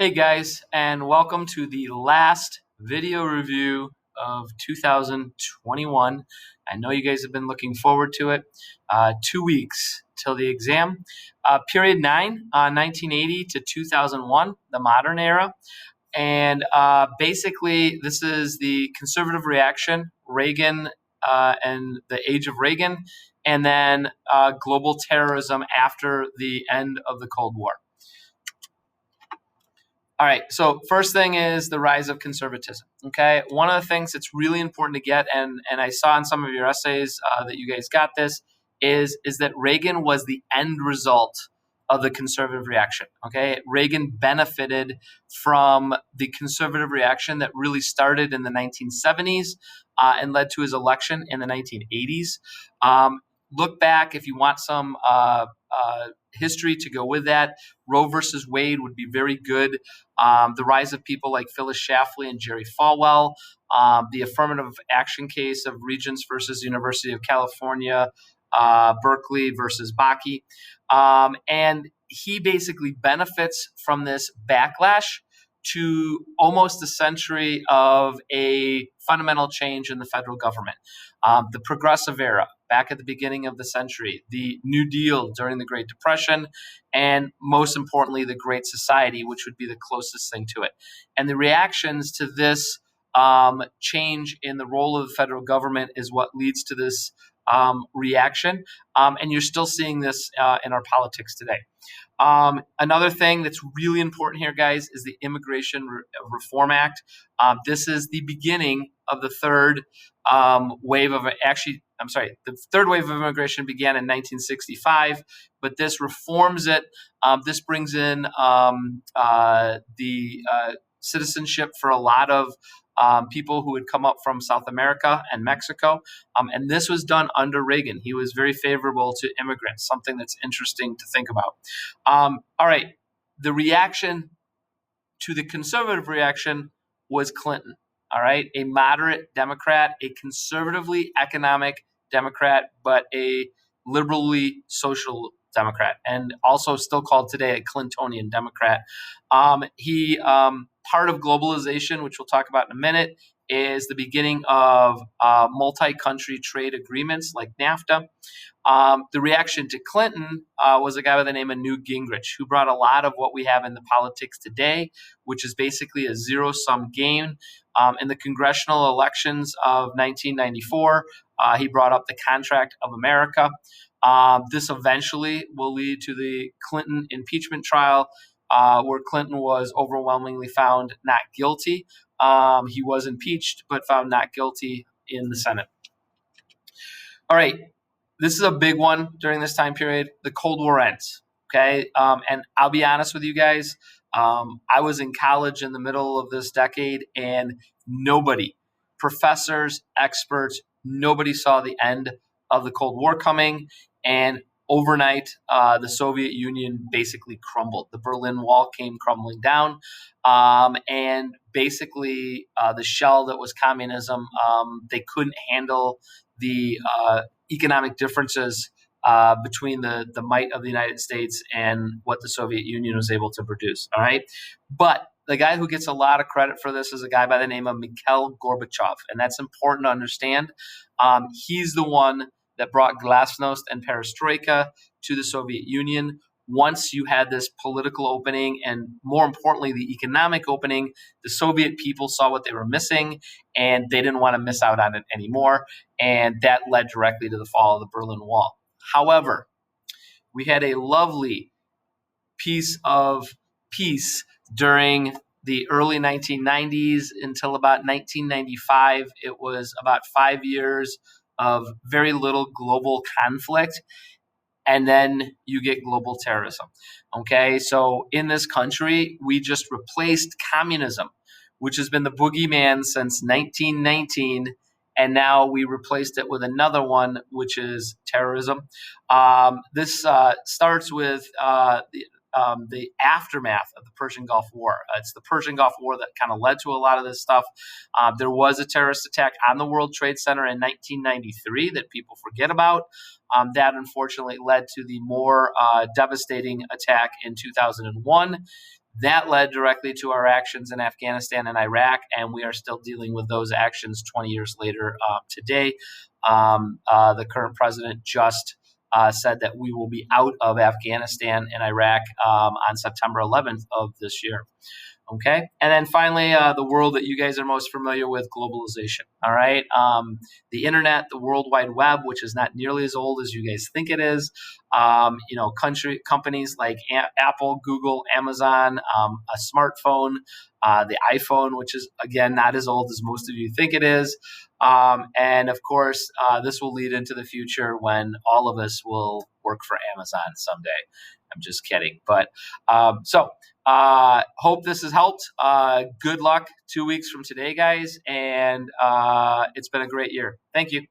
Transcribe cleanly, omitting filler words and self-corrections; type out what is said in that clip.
Hey guys, and welcome to the last video review of 2021. I know you guys have been looking forward to it. 2 weeks till the exam. Period 9, 1980 to 2001, the modern era. And basically, this is the conservative reaction, Reagan and the age of Reagan, and then global terrorism after the end of the Cold War. All right, so first thing is the rise of conservatism. Okay, one of the things that's really important to get, and I saw in some of your essays that you guys got this, is that Reagan was the end result of the conservative reaction. Okay, Reagan benefited from the conservative reaction that really started in the 1970s and led to his election in the 1980s. Look back if you want some history to go with that. Roe versus Wade would be very good. The rise of people like Phyllis Schlafly and Jerry Falwell, the affirmative action case of Regents versus University of California, Berkeley versus Bakke. And he basically benefits from this backlash to almost a century of a fundamental change in the federal government. The progressive era, back at the beginning of the century, the New Deal during the Great Depression, and most importantly, the Great Society, which would be the closest thing to it. And the reactions to this change in the role of the federal government is what leads to this reaction. And you're still seeing this in our politics today. Another thing that's really important here, guys, is the Immigration Reform Act. This is the beginning of the third wave of the third wave of immigration began in 1965, but this reforms it. This brings in the citizenship for a lot of people who had come up from South America and Mexico. And this was done under Reagan. He was very favorable to immigrants, something that's interesting to think about. All right. The reaction to the conservative reaction was Clinton. All right. A moderate Democrat, a conservatively economic Democrat, but a liberally social Democrat, and also still called today a Clintonian Democrat. He part of globalization, which we'll talk about in a minute, is the beginning of multi-country trade agreements like NAFTA. The reaction to Clinton was a guy by the name of Newt Gingrich, who brought a lot of what we have in the politics today, which is basically a zero-sum game. In the congressional elections of 1994, he brought up the Contract of America. This eventually will lead to the Clinton impeachment trial, where Clinton was overwhelmingly found not guilty. He was impeached, but found not guilty in the Senate. All right, this is a big one during this time period. The Cold War ends, okay? And I'll be honest with you guys. I was in college in the middle of this decade, and nobody, professors, experts, nobody saw the end of the Cold War coming. And overnight, the Soviet Union basically crumbled. The Berlin Wall came crumbling down. And basically, the shell that was communism, they couldn't handle the economic differences between the might of the United States and what the Soviet Union was able to produce. All right. But the guy who gets a lot of credit for this is a guy by the name of Mikhail Gorbachev. And that's important to understand. He's the one that brought glasnost and perestroika to the Soviet Union. Once you had this political opening and, more importantly, the economic opening, the Soviet people saw what they were missing, and they didn't want to miss out on it anymore. And that led directly to the fall of the Berlin Wall. However, we had a lovely piece of peace during the early 1990s until about 1995. It was about 5 years of very little global conflict. And then you get global terrorism. Okay, so in this country, we just replaced communism, which has been the boogeyman since 1919, and now we replaced it with another one, which is terrorism. This starts with the aftermath of the Persian Gulf War. It's the Persian Gulf War that kind of led to a lot of this stuff. There was a terrorist attack on the World Trade Center in 1993 that people forget about. That unfortunately led to the more devastating attack in 2001. That led directly to our actions in Afghanistan and Iraq, and we are still dealing with those actions 20 years later today. The current president just said that we will be out of Afghanistan and Iraq on September 11th of this year. Okay. And then finally, the world that you guys are most familiar with, globalization. All right. The internet, the World Wide Web, which is not nearly as old as you guys think it is. Companies like Apple, Google, Amazon, a smartphone, the iPhone, which is, again, not as old as most of you think it is. And of course, this will lead into the future when all of us will work for Amazon someday. I'm just kidding. But hope this has helped. Good luck 2 weeks from today, guys. And it's been a great year. Thank you.